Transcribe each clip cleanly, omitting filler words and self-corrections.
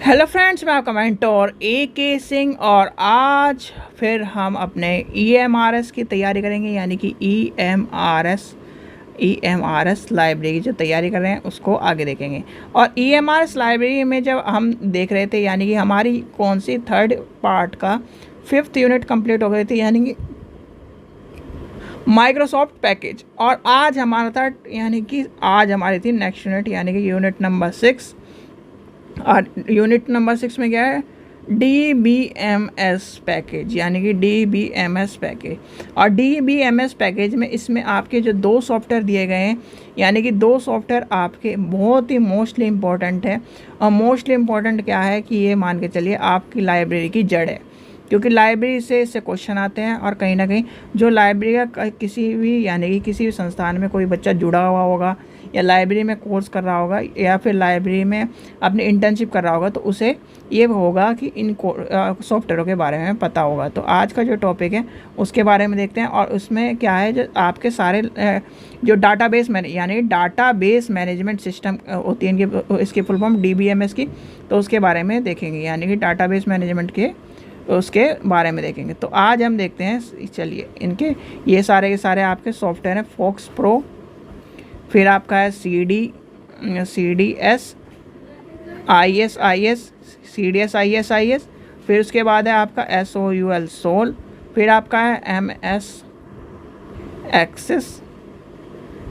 Hello friends, मैं आपका mentor AK Singh और आज फिर हम अपने EMRS की तैयारी करेंगे, यानी कि EMRS लाइब्रेरी की जो तैयारी कर रहे हैं उसको आगे देखेंगे। और EMRS लाइब्रेरी में जब हम देख रहे थे, यानी कि हमारी कौन सी थर्ड पार्ट का 5th यूनिट कंप्लीट हो गई थी, यानी कि माइक्रोसॉफ्ट पैकेज। और आज हमारा था, यानी कि आज हमारी थी नेक्स्ट यूनिट, यानी कि यूनिट नंबर 6। और यूनिट नंबर 6 में क्या है? DBMS पैकेज, यानी कि DBMS पैकेज। और DBMS पैकेज में इसमें आपके जो दो सॉफ्टवेयर दिए गए हैं, यानी कि दो सॉफ्टवेयर आपके बहुत ही मोस्टली इम्पोर्टेंट है। और मोस्टली इम्पोर्टेंट क्या है कि ये मान के चलिए आपकी लाइब्रेरी की जड़ है, क्योंकि लाइब्रेरी से इससे क्वेश्चन आते हैं। और कहीं ना कहीं जो लाइब्रेरी का किसी भी, यानी कि किसी भी संस्थान में कोई बच्चा जुड़ा हुआ होगा या लाइब्रेरी में कोर्स कर रहा होगा या फिर लाइब्रेरी में अपनी इंटर्नशिप कर रहा होगा, तो उसे ये होगा कि इन सॉफ्टवेयरों के बारे में पता होगा। तो आज का जो टॉपिक है उसके बारे में देखते हैं। और उसमें क्या है, जो आपके सारे जो डाटाबेस यानी डाटाबेस मैनेजमेंट सिस्टम होती है इनकी, इसकी फुल फॉर्म DBMS की, तो उसके बारे में देखेंगे, यानी कि डाटाबेस मैनेजमेंट के उसके बारे में देखेंगे। तो आज हम देखते हैं, चलिए इनके ये सारे के सारे आपके सॉफ्टवेयर हैं। फोक्स प्रो, फिर आपका है CDS IS, CDS IS, फिर उसके बाद है आपका SOUL, फिर आपका है MS एक्सेस।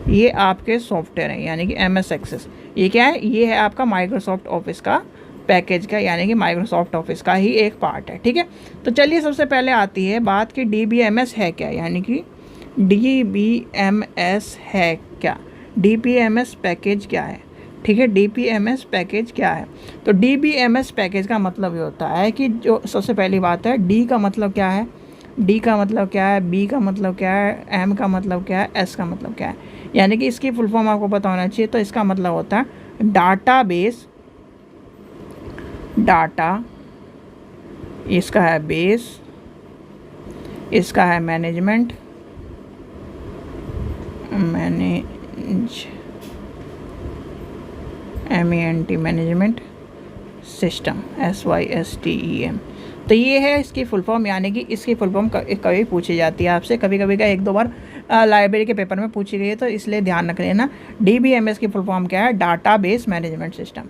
ये आपके सॉफ्टवेयर हैं, यानी कि MS एक्सेस। ये क्या है? ये है आपका माइक्रोसॉफ्ट ऑफिस का पैकेज का, यानी कि माइक्रोसॉफ्ट ऑफिस का ही एक पार्ट है। ठीक है, तो चलिए सबसे पहले आती है बात कि DBMS है क्या, यानी कि DBMS है क्या, DBMS पैकेज क्या है। ठीक है, DBMS पैकेज क्या है? तो DBMS पैकेज का मतलब ये होता है कि जो सबसे पहली बात है, D का मतलब क्या है, D का मतलब क्या है, B का मतलब क्या है, M का मतलब क्या है, S का मतलब क्या है। यानी कि इसकी फुल फॉर्म आपको पता होना चाहिए। तो इसका मतलब होता है डाटाबेस, डाटा, इसका है बेस, इसका है मैनेजमेंट, मैनेजमेंट सिस्टम, SYSTEM। तो ये है इसकी फुल फॉर्म, यानी कि इसकी फुल फॉर्म कभी पूछी जाती है आपसे, कभी कभी का एक दो बार लाइब्रेरी के पेपर में पूछी गई है, तो इसलिए ध्यान रख लेना। DBMS की फुल फॉर्म क्या है? डाटाबेस मैनेजमेंट सिस्टम,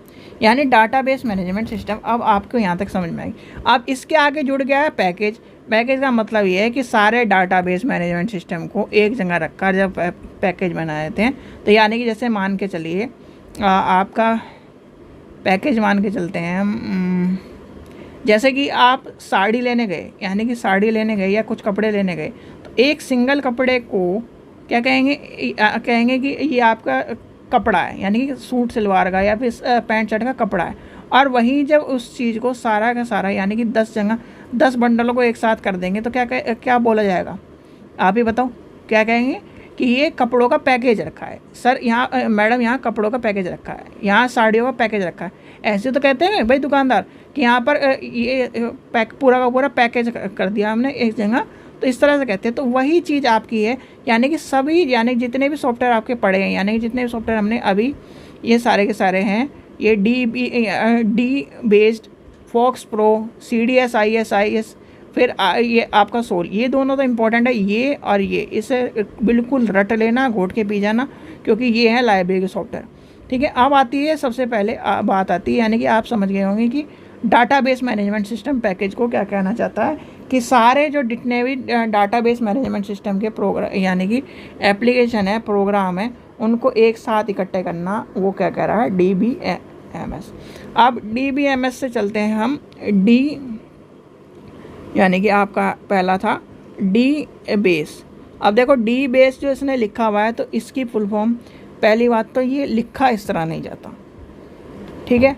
यानी डाटाबेस मैनेजमेंट सिस्टम। अब आपको यहाँ तक समझ में आई। अब इसके आगे जुड़ गया है पैकेज। पैकेज का मतलब ये है कि सारे डाटाबेस मैनेजमेंट सिस्टम को एक जगह रखकर जब पैकेज बना देते हैं, तो यानी कि जैसे मान के चलिए आपका पैकेज मान के चलते हैं हम, जैसे कि आप साड़ी लेने गए, यानी कि साड़ी लेने गए या कुछ कपड़े लेने गए, तो एक सिंगल कपड़े को क्या कहेंगे? कहेंगे कि ये आपका कपड़ा है, यानी कि सूट सलवार का या फिर पैंट शर्ट का कपड़ा है। और वहीं जब उस चीज़ को सारा का सारा, यानी कि 10 बंडलों को एक साथ कर देंगे, तो क्या बोला जाएगा? आप ही बताओ, क्या कहेंगे? कि ये कपड़ों का पैकेज रखा है सर, यहाँ मैडम यहाँ कपड़ों का पैकेज रखा है, यहाँ साड़ियों का पैकेज रखा है। ऐसे तो कहते हैं भाई दुकानदार कि यहाँ पर ये पूरा का पूरा पैकेज कर दिया हमने एक जगह, तो इस तरह से कहते हैं। तो वही चीज़ आपकी है, यानी कि सभी, यानी जितने भी सॉफ्टवेयर आपके पड़े हैं, यानी कि जितने भी सॉफ्टवेयर हमने अभी, ये सारे के सारे हैं, ये D based, FoxPro, CDS IS, फिर ये आपका सोल, ये दोनों तो इम्पोर्टेंट है, ये और ये, इसे बिल्कुल रट लेना, घोट के पी जाना, क्योंकि ये है लाइब्रेरी के सॉफ्टवेयर। ठीक है, अब आती है सबसे पहले बात आती है, यानी कि आप समझ गए होंगे कि डाटाबेस मैनेजमेंट सिस्टम पैकेज को क्या कहना चाहता है, कि सारे जो जितने भी डाटाबेस मैनेजमेंट सिस्टम के प्रोग्राम, यानी कि एप्लीकेशन है, प्रोग्राम है, उनको एक साथ इकट्ठे करना, वो क्या कह रहा है? DBMS। अब DBMS से चलते हैं हम D, यानी कि आपका पहला था D बेस। अब देखो D बेस जो इसने लिखा हुआ है, तो इसकी फुल फॉर्म, पहली बात तो ये लिखा इस तरह नहीं जाता। ठीक है,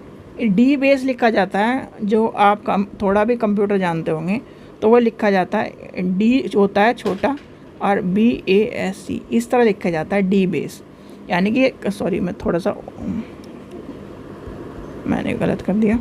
D बेस लिखा जाता है, जो आप थोड़ा भी कंप्यूटर जानते होंगे तो वो लिखा जाता है, D होता है छोटा और BASC, इस तरह लिखा जाता है D बेस। यानी कि सॉरी, मैं थोड़ा सा मैंने गलत कर दिया,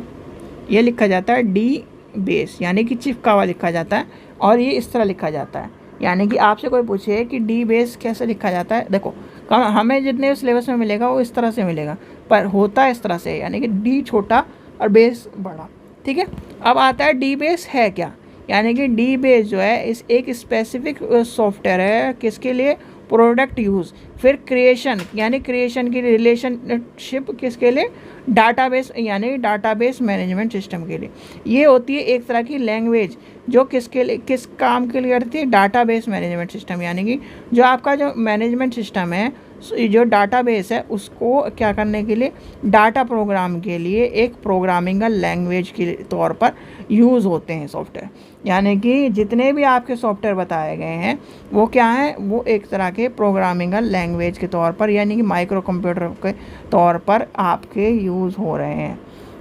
ये लिखा जाता है D बेस, यानी कि चिपका हुआ लिखा जाता है, और ये इस तरह लिखा जाता है। यानी कि आपसे कोई पूछे कि D बेस कैसे लिखा जाता है, देखो हमें जितने सिलेबस में मिलेगा वो इस तरह से मिलेगा, पर होता है इस तरह से, यानी कि D छोटा और बेस बढ़ा। ठीक है, अब आता है डी बेस है क्या, यानी कि डी बेस जो है इस एक स्पेसिफिक सॉफ्टवेयर है किसके लिए, प्रोडक्ट यूज़। फिर क्रिएशन, यानी क्रिएशन की रिलेशनशिप किसके लिए, डाटाबेस, यानी डाटाबेस मैनेजमेंट सिस्टम के लिए। ये होती है एक तरह की लैंग्वेज जो किसके लिए, किस काम के लिए करती है, डाटाबेस मैनेजमेंट सिस्टम, यानी कि जो आपका जो मैनेजमेंट सिस्टम है, जो डाटाबेस है उसको क्या करने के लिए, डाटा प्रोग्राम के लिए एक प्रोग्रामिंग लैंग्वेज के तौर पर यूज़ होते हैं सॉफ्टवेयर। यानी कि जितने भी आपके सॉफ्टवेयर बताए गए हैं वो क्या है, वो एक तरह के प्रोग्रामिंग लैंग्वेज के तौर पर, यानी कि माइक्रो कंप्यूटर के तौर पर आपके यूज़ हो रहे हैं।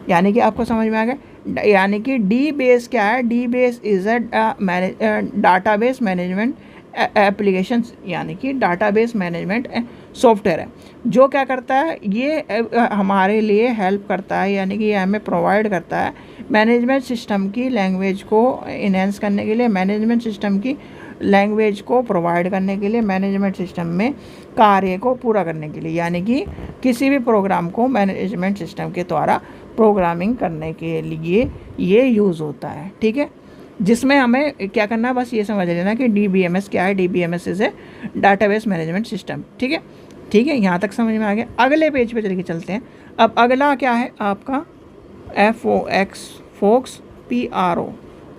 यानी कि आपको समझ में आ गया। यानी कि डी बेस क्या है, D base is a database management applications, यानी कि डाटाबेस मैनेजमेंट सॉफ्टवेयर है जो क्या करता है, ये हमारे लिए हेल्प करता है, यानी कि ये हमें प्रोवाइड करता है मैनेजमेंट सिस्टम की लैंग्वेज को इन्हेंस करने के लिए, मैनेजमेंट सिस्टम की लैंग्वेज को प्रोवाइड करने के लिए, मैनेजमेंट सिस्टम में कार्य को पूरा करने के लिए, यानी कि किसी भी प्रोग्राम को मैनेजमेंट सिस्टम के द्वारा प्रोग्रामिंग करने के लिए ये यूज़ होता है। ठीक है, जिसमें हमें क्या करना है, बस ये समझ लेना कि DBMS क्या है। DBMS is a database management system. ठीक है, ठीक है, यहाँ तक समझ में आ गया। अगले पेज पे चल के चलते हैं। अब अगला क्या है आपका, FOX, Fox PRO,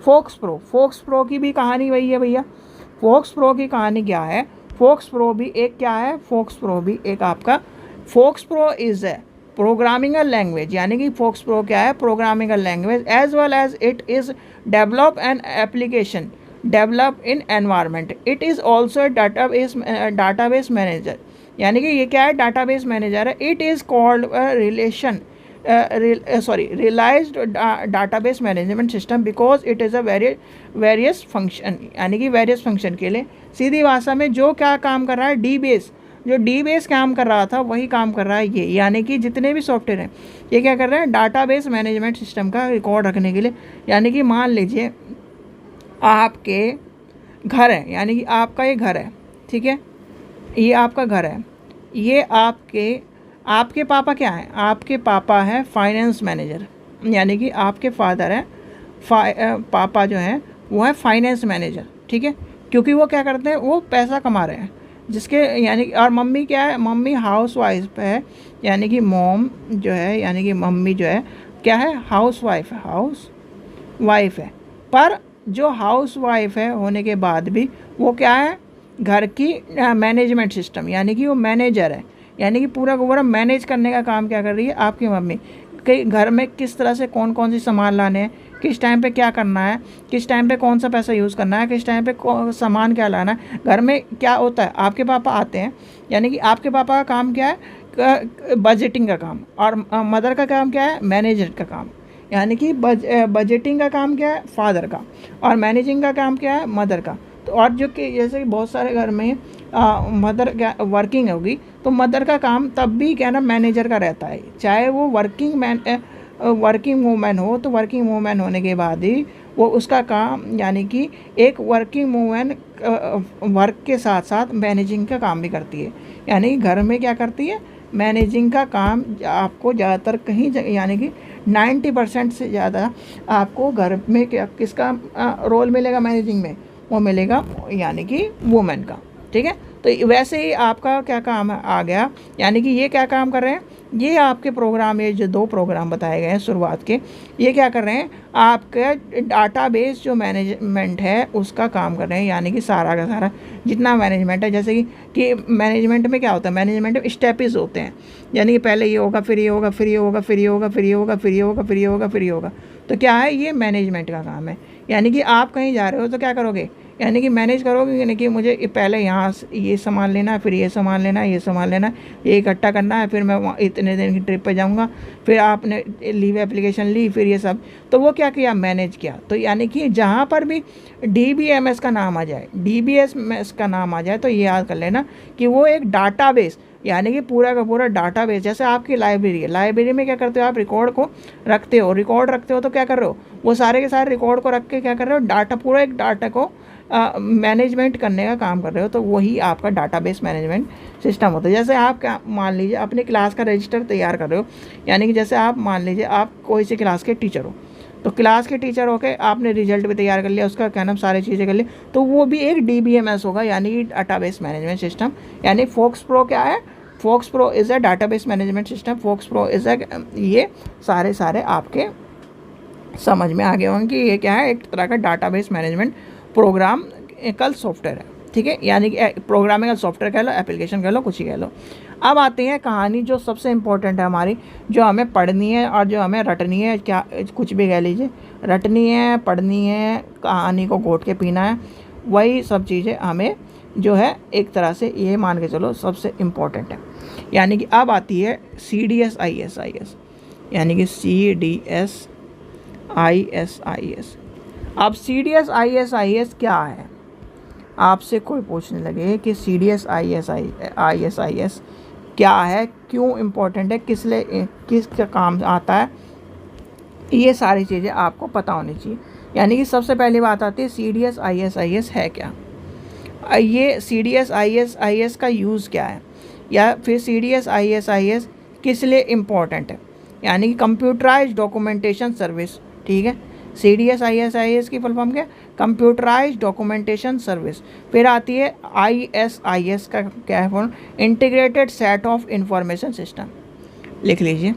FoxPro. FoxPro की भी कहानी वही है भैया। फोक्स प्रो की कहानी क्या है, फोक्स प्रो भी एक क्या है, फोक्स प्रो भी एक आपका, FoxPro is a programming language, यानी कि फोक्स प्रो क्या है, programming language, as well as it is develop an application develop in environment. It is also database manager, यानी कि ये क्या है, डाटाबेस मैनेजर है। It is called realised database management system because it is a various function, यानी कि various function के लिए सीधी भाषा में जो क्या काम कर रहा है, डी बेस, जो डी बेस काम कर रहा था वही काम कर रहा है ये, यानी कि जितने भी सॉफ्टवेयर हैं ये क्या कर रहे हैं, डाटाबेस मैनेजमेंट सिस्टम का रिकॉर्ड रखने के लिए। यानी कि मान लीजिए आपके घर है, यानी कि आपका ये घर है, ठीक है, ये आपका घर है, ये आपके पापा क्या हैं, आपके पापा हैं फाइनेंस मैनेजर, यानी कि आपके फादर हैं पापा जो हैं वो है फाइनेंस मैनेजर। ठीक है, क्योंकि वो क्या करते हैं, वो पैसा कमा रहे हैं जिसके, यानी और मम्मी क्या है, मम्मी हाउस वाइफ है, यानी कि मॉम जो है, यानी कि मम्मी जो है क्या है, हाउस वाइफ है, हाउस वाइफ है। पर जो हाउस वाइफ है होने के बाद भी वो क्या है, घर की मैनेजमेंट सिस्टम, यानी कि वो मैनेजर है, यानी कि पूरा का पूरा मैनेज करने का काम क्या कर रही है आपकी मम्मी। कि घर में किस तरह से कौन कौन सी सामान लाने हैं, किस टाइम पे क्या करना है, किस टाइम पे कौन सा पैसा यूज़ करना है, किस टाइम पे सामान क्या लाना है। घर में क्या होता है, आपके पापा आते हैं, यानी कि आपके पापा का काम क्या है, बजटिंग का काम, और मदर का काम क्या है, मैनेजर का काम, यानी कि बजटिंग का काम क्या है, फादर का, और मैनेजिंग का काम क्या है, मदर का। तो और जो कि जैसे कि बहुत सारे घर में मदर क्या वर्किंग होगी तो मदर का काम तब भी क्या ना मैनेजर का रहता है, चाहे वो वर्किंग वूमेन हो, तो वर्किंग वूमेन होने के बाद ही वो उसका काम, यानी कि एक वर्किंग वूमेन वर्क के साथ साथ मैनेजिंग का काम भी करती है, यानी कि घर में क्या करती है, मैनेजिंग का काम। आपको ज़्यादातर कहीं यानी कि 90% से ज़्यादा आपको घर में क्या किसका रोल मिलेगा मैनेजिंग में, वो मिलेगा यानी कि वुमेन का। ठीक है, तो वैसे ही आपका क्या काम आ गया, यानी कि ये क्या काम कर रहे हैं, ये आपके प्रोग्राम, ये जो 2 प्रोग्राम बताए गए हैं शुरुआत के, ये क्या कर रहे हैं, आपके डाटाबेस जो मैनेजमेंट है उसका काम कर रहे हैं, यानी कि सारा का सारा जितना मैनेजमेंट है। जैसे कि मैनेजमेंट में क्या होता है, मैनेजमेंट में स्टेप्स होते हैं, यानी कि पहले ये होगा, फिर ये होगा, फिर ये होगा, फिर ये होगा, फिर ये होगा, फिर ये होगा, फिर ये होगा, फिर ये होगा। तो क्या है, ये मैनेजमेंट का काम है। यानी कि आप कहीं जा रहे हो तो क्या करोगे, यानी कि मैनेज करोगे, यानी कि मुझे पहले यहाँ ये सामान लेना है, फिर ये सामान लेना है, ये सामान लेना है, ये इकट्ठा करना है, फिर मैं इतने दिन की ट्रिप पे जाऊँगा, फिर आपने लीव एप्लीकेशन ली, फिर ये सब, तो वो क्या किया, मैनेज किया। तो यानी कि जहाँ पर भी DBMS का नाम आ जाए, DBMS का नाम आ जाए तो ये याद कर लेना कि वो एक डाटाबेस, यानी कि पूरा का पूरा डाटाबेस। जैसे आपकी लाइब्रेरी है, लाइब्रेरी में क्या करते हो आप, रिकॉर्ड को रखते हो, रिकॉर्ड रखते हो तो क्या कर रहे हो, वो सारे के सारे रिकॉर्ड को रख के क्या कर रहे हो, डाटा, पूरा एक डाटा को मैनेजमेंट करने का काम कर रहे हो तो वही आपका डाटाबेस मैनेजमेंट सिस्टम होता है। जैसे आप क्या मान लीजिए अपनी क्लास का रजिस्टर तैयार कर रहे हो, यानी कि जैसे आप मान लीजिए आप कोई सी क्लास के टीचर हो, तो क्लास के टीचर होके आपने रिजल्ट भी तैयार कर लिया, उसका क्या नाम सारी चीज़ें कर ली, तो वो भी एक DBMS होगा, यानी कि डाटाबेस मैनेजमेंट सिस्टम। यानी फोक्स प्रो क्या है, FoxPro is a database management system, FoxPro is a, ये सारे आपके समझ में आ गए होंगे कि ये क्या है, एक तरह का डाटाबेस मैनेजमेंट प्रोग्राम कल सॉफ्टवेयर है, ठीक है, यानी कि प्रोग्रामिंग सॉफ्टवेयर कह लो, एप्लीकेशन कह लो, कुछ ही कह लो। अब आती है कहानी जो सबसे इम्पोर्टेंट है हमारी, जो हमें पढ़नी है और जो हमें रटनी है, क्या कुछ भी कह लीजिए, रटनी है, पढ़नी है, कहानी को घोट के पीना है, वही सब चीज़ें हमें जो है एक तरह से ये मान के चलो सबसे इम्पोर्टेंट है। यानी कि अब आती है CDS IS, यानी कि CDS IS। अब CDS IS क्या है, आपसे कोई पूछने लगे कि CDS IS क्या है, क्यों इम्पोर्टेंट है, किस काम आता है, ये सारी चीज़ें आपको पता होनी चाहिए। यानी कि सबसे पहली बात आती है CDS IS है क्या, ये CDS IS का यूज़ क्या है, या फिर CDS IS किस लिए इम्पोर्टेंट है। यानी कि कंप्यूटराइज्ड डॉक्यूमेंटेशन सर्विस, ठीक है, CDS IS की फुल फॉर्म क्या, कंप्यूटराइज्ड डॉक्यूमेंटेशन सर्विस। फिर आती है IS का क्या है form, integrated set of information system, लिख लीजिए।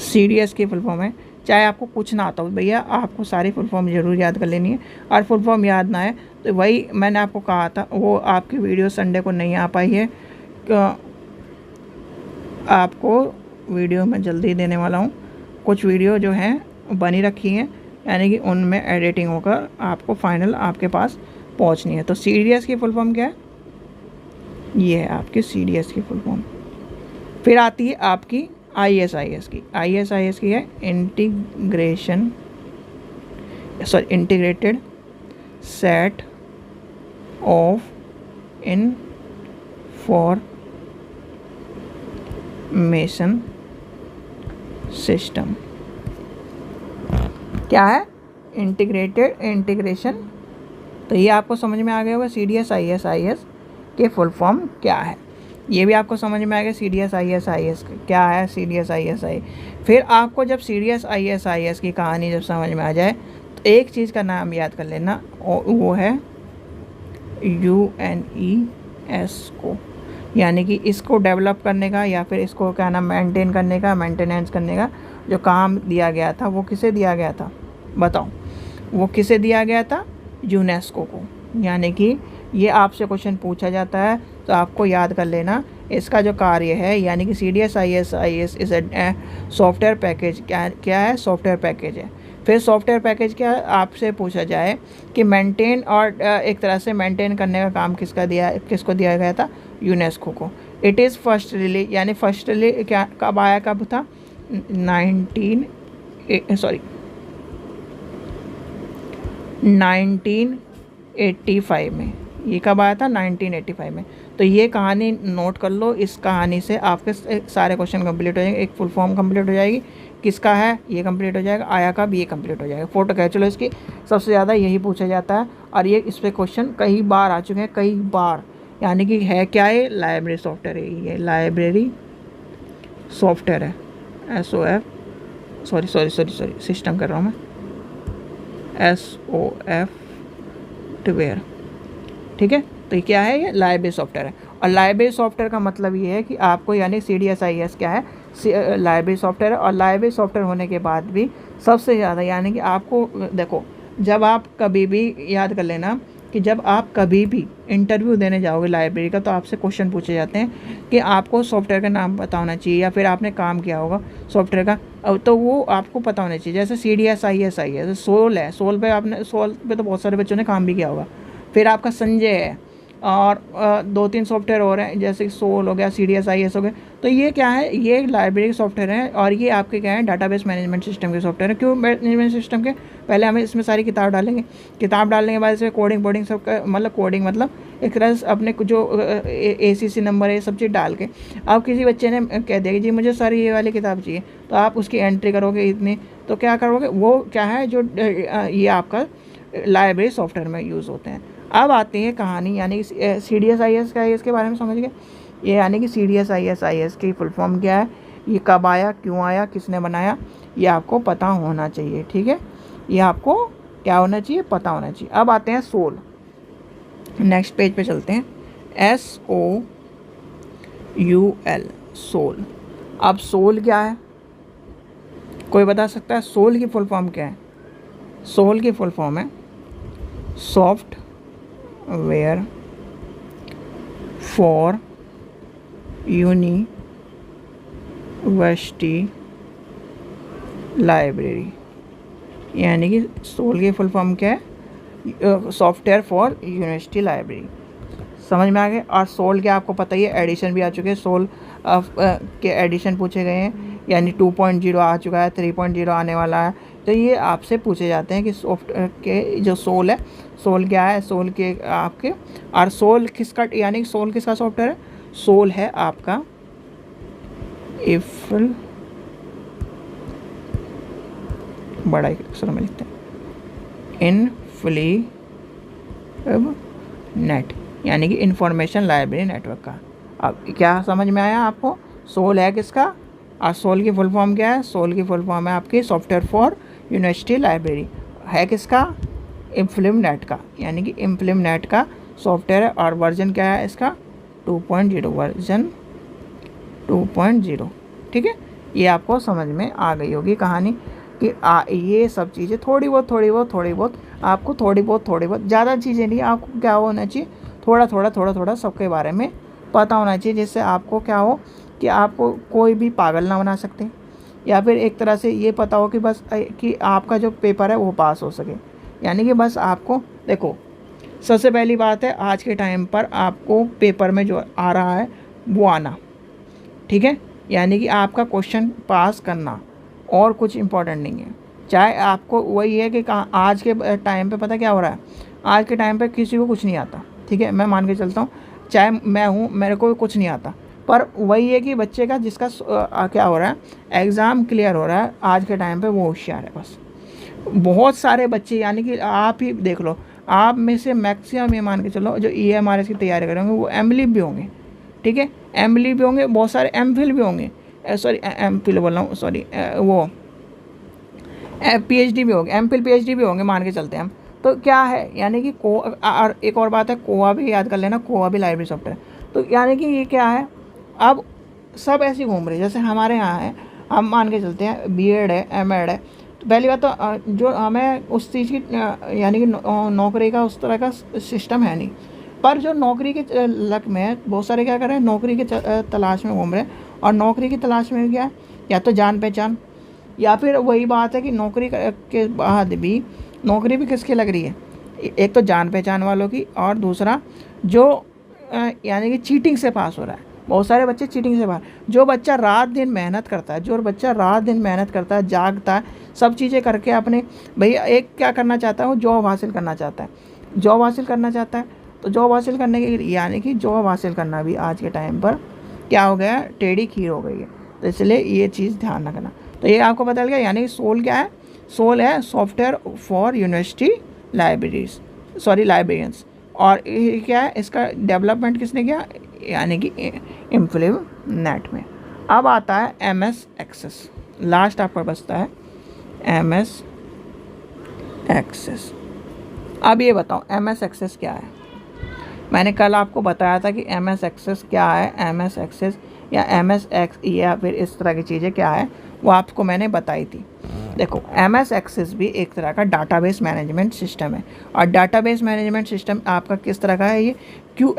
CDS की फुल फॉर्म है, चाहे आपको कुछ ना आता हो भैया, आपको सारी फुल फॉर्म ज़रूर याद कर लेनी है, और फुल फॉर्म याद ना है तो वही मैंने आपको कहा था, वो आपकी वीडियो संडे को नहीं आ पाई है, आपको वीडियो मैं जल्दी देने वाला हूँ। कुछ वीडियो जो हैं बनी रखी हैं, यानी कि उनमें एडिटिंग होकर आपको फाइनल आपके पास पहुँचनी है। तो CDS की फुल फॉर्म क्या है, ये है आपकी CDS की फुल फॉर्म। फिर आती है आपकी IS की है integrated set of information system. क्या है, इंटीग्रेशन। तो ये आपको समझ में आ गया होगा CDS IS के फुल फॉर्म क्या है, ये भी आपको समझ में आ गया CDS IS क्या है, CDS IS। फिर आपको जब CDS IS की कहानी जब समझ में आ जाए तो एक चीज़ का नाम याद कर लेना, वो है UNESCO, यानी कि इसको डेवलप करने का या फिर इसको क्या नाम मेंटेनेंस करने का जो काम दिया गया था, वो किसे दिया गया था, बताओ, वो किसे दिया गया था, UNESCO को। यानी कि ये आपसे क्वेश्चन पूछा जाता है तो आपको याद कर लेना इसका जो कार्य है, यानी कि CDS IS इस सॉफ्टवेयर पैकेज क्या है, सॉफ्टवेयर पैकेज है। फिर सॉफ्टवेयर पैकेज क्या आपसे पूछा जाए कि मेंटेन और एक तरह से मेंटेन करने का काम किसको दिया गया था, UNESCO को। इट इज़ फर्स्ट रिलीज, यानी फर्स्ट रिलीज क्या कब आया, कब था, 1985 में। ये कब आया था, 1985 में। तो ये कहानी नोट कर लो, इस कहानी से आपके सारे क्वेश्चन कंप्लीट हो जाएंगे। एक फुल फॉर्म कंप्लीट हो जाएगी, किसका है ये कंप्लीट हो जाएगा, आया कब ये कंप्लीट हो जाएगा। फोटो खींच लो इसकी, सबसे ज़्यादा यही पूछा जाता है, और ये इस पर क्वेश्चन कई बार आ चुके हैं, कई बार। यानी कि है क्या है, लाइब्रेरी सॉफ्टवेयर है, ये लाइब्रेरी सॉफ्टवेयर है, SOF सॉरी सिस्टम कर रहा हूँ मैं, SOFTware, ठीक है। तो ये क्या है, ये लाइब्रेरी सॉफ्टवेयर है। और लाइब्रेरी सॉफ्टवेयर का मतलब ये है कि आपको, यानी CDS IS क्या है, लाइब्रेरी सॉफ्टवेयर है। और लाइब्रेरी सॉफ्टवेयर होने के बाद भी सबसे ज़्यादा, यानी कि आपको देखो, जब आप कभी भी याद कर लेना कि जब आप कभी भी इंटरव्यू देने जाओगे लाइब्रेरी का, तो आपसे क्वेश्चन पूछे जाते हैं कि आपको सॉफ्टवेयर का नाम पता होना चाहिए, या फिर आपने काम किया होगा सॉफ्टवेयर का, तो वो आपको पता होना चाहिए। जैसे CDS IS है, सोल है, सोल पे तो बहुत सारे बच्चों ने काम भी किया होगा। फिर आपका संजय है, और 2-3 सॉफ्टवेयर और हैं, जैसे कि सोल हो गया, CDS IS हो गया। तो ये क्या है, ये लाइब्रेरी सॉफ्टवेयर है, और ये आपके क्या है, डाटाबेस मैनेजमेंट सिस्टम के सॉफ्टवेयर है। क्यों मैनेजमेंट सिस्टम के, पहले हमें इसमें सारी किताब डालेंगे, किताब डालने के बाद इसमें कोडिंग सब का मतलब, कोडिंग मतलब एक तरह से अपने जो ACC नंबर है, ये सब चीज़ डाल के, अब किसी बच्चे ने कह दिया कि जी मुझे सारी ये वाली किताब चाहिए, तो आप उसकी एंट्री करोगे इतनी, तो क्या करोगे, वो क्या है, जो ये आपका लाइब्रेरी सॉफ्टवेयर में यूज़ होते हैं। अब आती है कहानी, यानी CDSIS का है, इसके बारे में समझ गए। ये यानी कि CDSIS की फुल फॉर्म क्या है, ये कब आया, क्यों आया, किसने बनाया, ये आपको पता होना चाहिए। ठीक है, ये आपको क्या होना चाहिए, पता होना चाहिए। अब आते हैं सोल, नेक्स्ट पेज पे चलते हैं। SOUL, soul. अब सोल क्या है, कोई बता सकता है? सोल की फुल फॉर्म क्या है? सोल की फुल फॉर्म है सॉफ्टवेयर फॉर यूनिवर्सिटी लाइब्रेरी। यानी कि सोल की फुल फॉर्म क्या है, सॉफ्टवेयर फॉर यूनिवर्सिटी लाइब्रेरी। समझ में आ गए। और सोल क्या आपको पता ही है, एडिशन भी आ चुके हैं, सोल के एडिशन पूछे गए हैं, यानी 2.0 आ चुका है, 3.0 आने वाला है। तो ये आपसे पूछे जाते हैं कि सॉफ्टवेयर के जो सोल है, सोल क्या है, सोल के आपके, और सोल किसका, यानी कि सोल किसका सॉफ्टवेयर है, सोल है आपका इफल, बड़ा अक्षर में लिखते हैं, इनफ्लीनेट, यानी कि इंफॉर्मेशन लाइब्रेरी नेटवर्क का। अब क्या समझ में आया आपको, सोल है किसका, और सोल की फुल फॉर्म क्या है, सोल की फुल फॉर्म है आपकी सॉफ्टवेयर फॉर यूनिवर्सिटी लाइब्रेरी, है किसका, इन्फ्लिमनेट का, यानी कि इन्फ्लिमनेट का सॉफ्टवेयर है। और वर्जन क्या है इसका, 2.0, वर्जन 2.0। ठीक है, ये आपको समझ में आ गई होगी कहानी कि ये सब चीज़ें थोड़ी बहुत आपको थोड़ी बहुत ज़्यादा चीज़ें नहीं, आपको क्या होना चाहिए, थोड़ा सबके बारे में पता होना चाहिए, जिससे आपको क्या हो कि आपको कोई भी पागल ना बना सकते, या फिर एक तरह से ये पता हो कि बस कि आपका जो पेपर है वो पास हो सके। यानी कि बस आपको देखो, सबसे पहली बात है आज के टाइम पर आपको पेपर में जो आ रहा है वो आना, ठीक है, यानी कि आपका क्वेश्चन पास करना, और कुछ इम्पोर्टेंट नहीं है। चाहे आपको वही है कि आज के टाइम पे पता क्या हो रहा है, आज के टाइम पे किसी को कुछ नहीं आता। ठीक है, मैं मान के चलता हूँ, चाहे मैं हूँ, मेरे को कुछ नहीं आता, पर वही है कि बच्चे का जिसका क्या हो रहा है, एग्ज़ाम क्लियर हो रहा है आज के टाइम पे, वो होशियार है। बस बहुत सारे बच्चे, यानी कि आप ही देख लो, आप में से मैक्सिमम ये मान के चलो जो EMRS की तैयारी करेंगे वो MLib भी होंगे। ठीक है, MLib भी होंगे, बहुत सारे MPhil भी होंगे, सॉरी MPhil बोल रहा हूँ, सॉरी वो PhD भी होंगे, MPhil PhD भी होंगे, मान के चलते हैं हम। तो क्या है, यानी कि और एक और बात है, कोआ भी याद कर लेना, कोआ भी लाइब्रेरी सॉफ्टवेयर। तो यानी कि ये क्या है, अब सब ऐसे घूम रहे, जैसे हमारे यहाँ है, हम मान के चलते हैं B.Ed है, M.Ed है। तो पहली बात तो जो हमें उस चीज़ की यानी कि नौकरी का उस तरह का सिस्टम है नहीं, पर जो नौकरी के लक में है, बहुत सारे क्या कर रहे हैं, नौकरी के तलाश में घूम रहे हैं। और नौकरी की तलाश में क्या है, या तो जान पहचान, या फिर वही बात है कि नौकरी के बाद भी नौकरी भी किसकी लग रही है, एक तो जान पहचान वालों की, और दूसरा जो यानी कि चीटिंग से पास हो रहा है। बहुत सारे बच्चे चीटिंग से पास, जो बच्चा रात दिन मेहनत करता है, जागता है, सब चीज़ें करके अपने, भैया एक क्या करना चाहता है, वो जॉब हासिल करना चाहता है, तो जॉब हासिल करने के लिए, यानी कि जॉब हासिल करना भी आज के टाइम पर क्या हो गया है, टेढ़ी खीर हो गई है। तो इसलिए ये चीज़ ध्यान रखना। तो ये आपको बता गया, यानी सोल क्या है, सोल है software for university libraries, sorry librarians. और ये क्या है, इसका डेवलपमेंट किसने किया, यानी कि इन्फ्लिमनेट में। अब आता है MS एक्सेस, लास्ट आपका बचता है MS एक्सेस। अब ये बताओ MS एक्सेस क्या है। मैंने कल आपको बताया था कि MS एक्सेस क्या है, MS एक्सेस या MS या फिर इस तरह की चीज़ें क्या है, वो आपको मैंने बताई थी। देखो, MS एक्सेस भी एक तरह का डाटाबेस मैनेजमेंट सिस्टम है, और डाटाबेस मैनेजमेंट सिस्टम आपका किस तरह का है, ये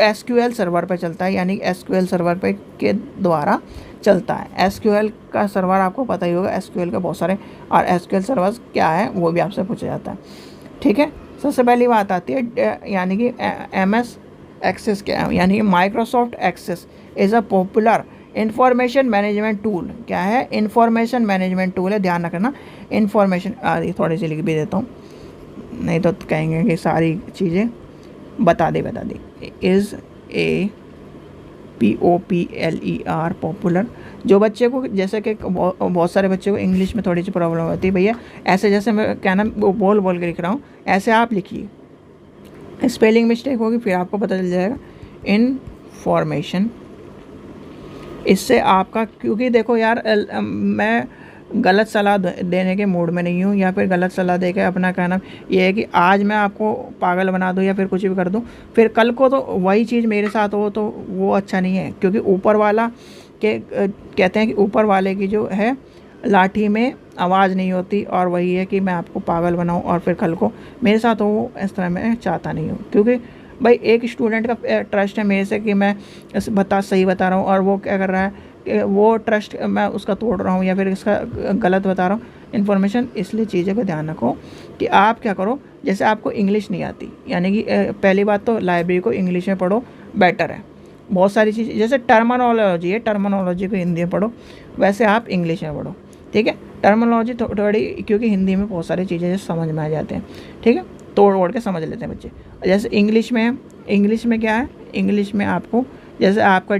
SQL सर्वर पे चलता है, यानी SQL सर्वर पे के द्वारा चलता है। SQL का सर्वर आपको पता ही होगा, SQL का बहुत सारे, और SQL सर्वर क्या है वो भी आपसे पूछा जाता है। ठीक है, सबसे पहली बात आती है यानी कि MS एक्सेस क्या है, यानी Microsoft access is a popular information management tool. क्या है, इंफॉर्मेशन मैनेजमेंट टूल है, ध्यान रखना। इंफॉर्मेशन थोड़ी सी लिख भी देता हूँ, नहीं तो कहेंगे कि सारी चीज़ें बता दी। Is a POPLER, popular. जो बच्चे को, जैसे कि बहुत सारे बच्चे को इंग्लिश में थोड़ी सी प्रॉब्लम होती है भैया, ऐसे जैसे मैं क्या नाम वो बोल बोल के लिख रहा हूँ, ऐसे आप लिखिए। स्पेलिंग मिस्टेक होगी फिर आपको पता चल जाएगा। इन्फॉर्मेशन, इससे आपका, क्योंकि देखो यार मैं गलत सलाह देने के मूड में नहीं हूँ, या फिर गलत सलाह देकर अपना कहना ये है कि आज मैं आपको पागल बना दूँ या फिर कुछ भी कर दूँ, फिर कल को तो वही चीज़ मेरे साथ हो तो वो अच्छा नहीं है। क्योंकि ऊपर वाला के कहते हैं कि ऊपर वाले की जो है लाठी में आवाज़ नहीं होती, और वही है कि मैं आपको पागल बनाऊँ और फिर कल को मेरे साथ हो, इस तरह मैं चाहता नहीं हूँ। क्योंकि भाई एक स्टूडेंट का ट्रस्ट है मेरे से कि मैं सही बता रहा हूँ, और वो क्या कर रहा है कि वो ट्रस्ट मैं उसका तोड़ रहा हूँ या फिर इसका गलत बता रहा हूँ इन्फॉर्मेशन। इसलिए चीज़ों का ध्यान रखो कि आप क्या करो, जैसे आपको इंग्लिश नहीं आती, यानी कि पहली बात तो लाइब्रेरी को इंग्लिश में पढ़ो, बेटर है। बहुत सारी चीज़ जैसे टर्मिनोलॉजी है, टर्मिनोलॉजी को हिंदी में पढ़ो, वैसे आप इंग्लिश में पढ़ो, ठीक है। टर्मिनोलॉजी थोड़ी, क्योंकि हिंदी में बहुत सारी चीज़ें समझ में आ जाते हैं, ठीक है, तोड़ ओड़ के समझ लेते हैं बच्चे। जैसे इंग्लिश में क्या है, इंग्लिश में आपको जैसे आपका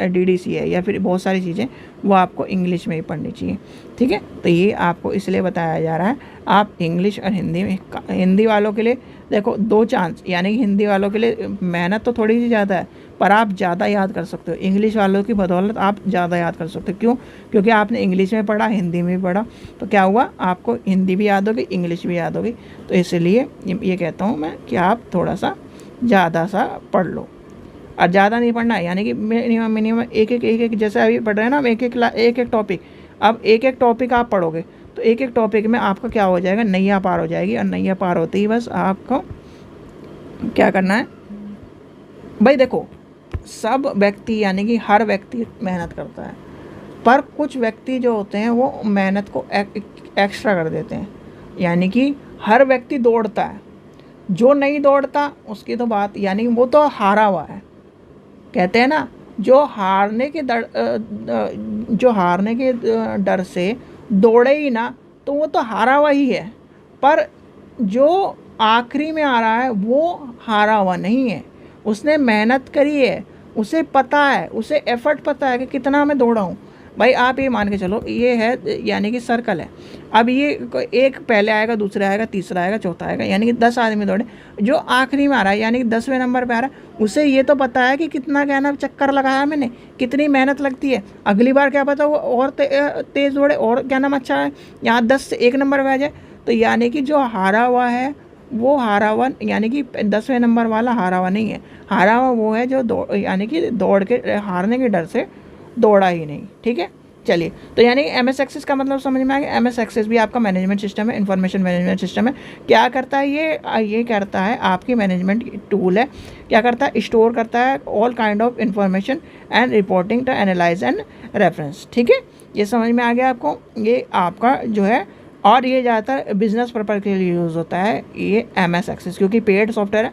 DDC है या फिर बहुत सारी चीज़ें वो आपको इंग्लिश में ही पढ़नी चाहिए, ठीक है। तो ये आपको इसलिए बताया जा रहा है, आप इंग्लिश और हिंदी में, हिंदी वालों के लिए देखो 2 चांस, यानी कि हिंदी वालों के लिए मेहनत तो थोड़ी सी ज़्यादा है, पर आप ज़्यादा याद कर सकते हो। इंग्लिश वालों की बदौलत आप ज़्यादा याद कर सकते हो। क्यों? क्योंकि आपने इंग्लिश में पढ़ा, हिंदी में भी पढ़ा, तो क्या हुआ, आपको हिंदी भी याद होगी, इंग्लिश भी याद होगी। तो इसलिए ये कहता हूँ मैं कि आप थोड़ा सा ज़्यादा सा पढ़ लो, और ज़्यादा नहीं पढ़ना है, यानी कि मिनिमम एक जैसे अभी पढ़ रहे हैं ना हम, एक टॉपिक, अब एक टॉपिक आप पढ़ोगे तो एक टॉपिक में आपका क्या हो जाएगा, नैया पार हो जाएगी। और नैया पार होते ही बस आपको क्या करना है भाई, देखो सब व्यक्ति, यानी कि हर व्यक्ति मेहनत करता है, पर कुछ व्यक्ति जो होते हैं वो मेहनत को एक्स्ट्रा कर देते हैं। यानी कि हर व्यक्ति दौड़ता है, जो नहीं दौड़ता उसकी तो बात, यानी वो तो हारा हुआ है। कहते हैं ना, जो हारने के डर से दौड़े ही ना, तो वो तो हारा हुआ ही है। पर जो आखिरी में आ रहा है वो हारा हुआ नहीं है, उसने मेहनत करी है, उसे पता है, उसे एफर्ट पता है कि कितना मैं दौड़ा हूँ। भाई आप ये मान के चलो, ये है यानी कि सर्कल है। अब ये एक पहले आएगा, दूसरा आएगा, तीसरा आएगा, चौथा आएगा, यानी कि 10 आदमी दौड़े, जो आखिरी में आ रहा है यानी कि 10वें नंबर पे आ रहा है, उसे ये तो पता है कि कितना क्या ना चक्कर लगाया मैंने, कितनी मेहनत लगती है। अगली बार क्या पता वो और तेज़ दौड़े और क्या नाम अच्छा है, यहाँ 10 से 1 नंबर पे आ जाए। तो यानी कि जो हारा हुआ है वो हारा हुआ, यानी कि 10वें नंबर वाला हारा हुआ नहीं है। हारा हुआ वो है जो यानी कि दौड़ के हारने के डर से दौड़ा ही नहीं, ठीक है। चलिए, तो यानी MS एक्सेस का मतलब समझ में आ गया। MS एक्सेस भी आपका मैनेजमेंट सिस्टम है, इंफॉर्मेशन मैनेजमेंट सिस्टम है। क्या करता है ये करता है, आपकी मैनेजमेंट टूल है। क्या करता है, स्टोर करता है all kind of information and reporting to analyse and reference, ठीक है। ये समझ में आ गया आपको, ये आपका जो है, और ये ज़्यादातर बिजनेस पर्पज़ के लिए यूज़ होता है ये MS एक्सेस, क्योंकि पेड सॉफ्टवेयर है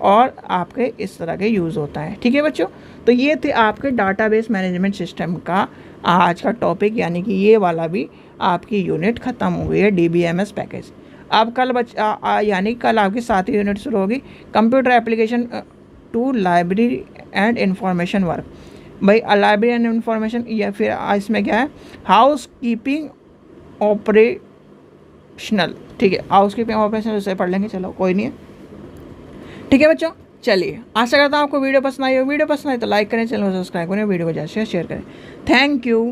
और आपके इस तरह के यूज़ होता है, ठीक है बच्चों। तो ये थे आपके डाटाबेस मैनेजमेंट सिस्टम का आज का टॉपिक, यानी कि ये वाला भी आपकी यूनिट ख़त्म हो गई है, DBMS पैकेज। अब कल यानी कल आपकी 7वीं यूनिट शुरू होगी, computer application to library and information work. भाई लाइब्रेरी एंड इंफॉर्मेशन, या फिर इसमें क्या है, हाउस कीपिंग ऑपरेशनल, ठीक है, हाउस कीपिंग ऑपरेशनल उसे पढ़ लेंगे, चलो कोई नहीं है, ठीक है बच्चों। चलिए, आशा करता हूँ आपको वीडियो पसंद आई हो। वीडियो पसंद आई तो लाइक करें, चैनल को सब्सक्राइब करें, वीडियो को ज़्यादा से शेयर करें। Thank you.